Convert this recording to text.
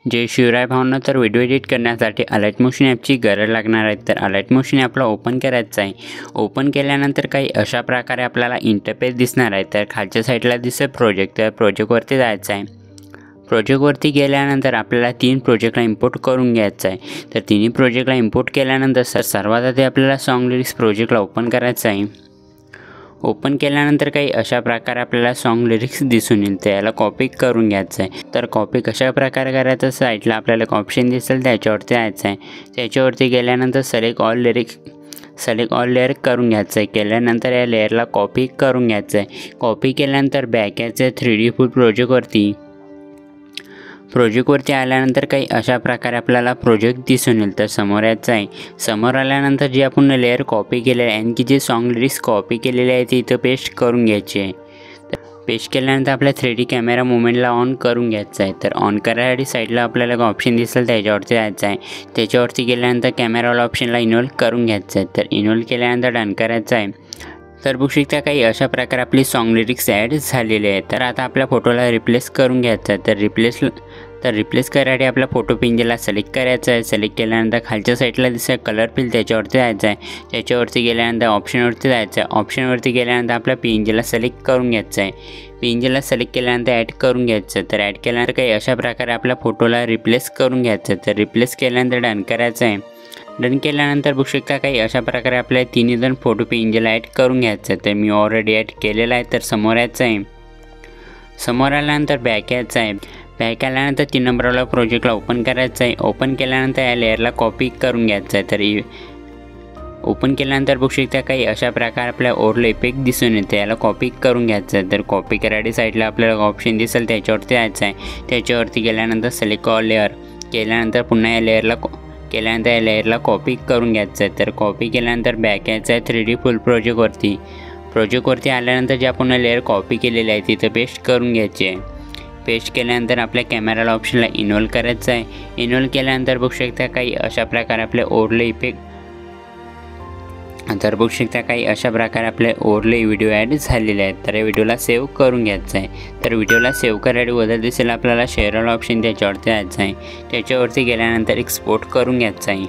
जय शिवराय भावना, तर video edit करण्यासाठी अलाइट मोशन ॲपची गरज लागणार आहे। तर अलाइट मोशन ॲपला ओपन करायचं आहे। ओपन केल्यानंतर काही अशा प्रकारे आपल्याला इंटरफेस दिसणार आहे। तर खालच्या साईडला दिसेल प्रोजेक्ट, तर प्रोजेक्टवरती जायचं आहे। प्रोजेक्टवरती गेल्यानंतर आपल्याला 3 प्रोजेक्टला इम्पोर्ट करून घ्यायचं आहे। तर तिन्ही प्रोजेक्टला इम्पोर्ट केल्यानंतर सर्वात आधी आपल्याला सॉन्ग लिरिक्स प्रोजेक्टला ओपन करायचं आहे। ओपन केल्यानंतर काही अशा प्रकारे आपल्याला सॉन्ग लिरिक्स दिसून येईल, त्याला कॉपी करून घ्यायचं आहे। तर कॉपी कशा प्रकारे करायचं, साईडला आपल्याला एक ऑप्शन दिसेल त्याच्यावरती जायचं आहे। त्याच्यावरती गेल्यानंतर सिलेक्ट ऑल लेअर करून घ्यायचं आहे। केल्यानंतर या लेअरला कॉपी करून घ्यायचं आहे। कॉपी केल्यानंतर बॅक यायचं आहे 3D फुल प्रोजेक्टवरती आल्यानंतर काही अशा प्रकारे आपल्याला प्रोजेक्ट दिसून येईल। तर समोर यायचं आहे। समोर आल्यानंतर जे आपण लेअर कॉपी केले आहे आणि की जे सॉन्ग लिरिक्स कॉपी केलेले आहे ते इथं पेस्ट करून घ्यायचे आहे। पेस्ट केल्यानंतर आपल्या 3D कॅमेरा मुवमेंटला ऑन करून घ्यायचं आहे। तर ऑन करायसाठी साईडला आपल्याला एक ऑप्शन दिसेल त्याच्यावरती जायचं आहे। त्याच्यावरती गेल्यानंतर कॅमेरावाला ऑप्शनला इन्व्हॉल्व करून घ्यायचं आहे। तर इन्व्हॉल्व केल्यानंतर डन करायचं आहे। तर बघू शकता काही अशा प्रकारे आपली सॉन्ग लिरिक्स ॲड झालेले आहेत। तर आता आपल्या फोटोला रिप्लेस करून घ्यायचं आहे। तर रिप्लेस करायसाठी आपल्या फोटो पिंजला सिलेक्ट करायचं आहे। सिलेक्ट केल्यानंतर खालच्या साईडला दिसेल कलर फिल, त्याच्यावरती जायचं आहे। त्याच्यावरती गेल्यानंतर ऑप्शनवरती जायचं आहे। ऑप्शनवरती गेल्यानंतर आपल्या पिंजला सिलेक्ट करून घ्यायचं आहे। पिंजला सिलेक्ट केल्यानंतर ॲड करून घ्यायचं आहे। तर ॲड केल्यानंतर काही अशा प्रकारे आपल्या फोटोला रिप्लेस करून घ्यायचं आहे। तर रिप्लेस केल्यानंतर डन करायचं आहे। डन केल्यानंतर बघू शकता काही अशा प्रकारे आपल्या तिन्ही जण फोटो पिंजला ॲड करून घ्यायचं आहे। तर मी ऑलरेडी ॲड केलेला आहे। तर समोर यायचं आहे। समोर आल्यानंतर बॅक यायचं आहे। बॅक आल्यानंतर 3 नंबरवाला प्रोजेक्टला ओपन करायचं आहे। ओपन केल्यानंतर या लेअरला कॉपी करून घ्यायचं आहे। तर ओपन केल्यानंतर बघू शकता काही अशा प्रकारे आपल्या ओरलं इफेक्ट दिसून येते, याला कॉपी करून घ्यायचं आहे। तर कॉपी करायसाठी साईडला आपल्याला ऑप्शन दिसेल त्याच्यावरती जायचं आहे। त्याच्यावरती गेल्यानंतर सिलेक्ट ऑल लेअर केल्यानंतर पुन्हा या लेअरला कॉपी करून घ्यायचं आहे। तर कॉपी केल्यानंतर बॅक यायचं आहे 3D फुल प्रोजेक्टवरती आल्यानंतर जे आपण लेअर कॉपी केलेले आहे तिथं पेस्ट करून घ्यायचे आहे। पेस्ट केल्यानंतर आपल्या कॅमेराला ऑप्शनला इन्व्हॉल्व करायचं आहे। इन्व्हॉल्व केल्यानंतर बघू शकता काही अशा प्रकारे आपले ओरले व्हिडिओ ॲड झालेले आहेत। तर या व्हिडिओला सेव्ह करून घ्यायचं आहे। तर व्हिडिओला सेव्ह करायसाठी वरती दिसेल आपल्याला शेअरवाला ऑप्शन, त्याच्यावरती जायचं आहे। त्याच्यावरती गेल्यानंतर एक्सपोर्ट करून घ्यायचं आहे।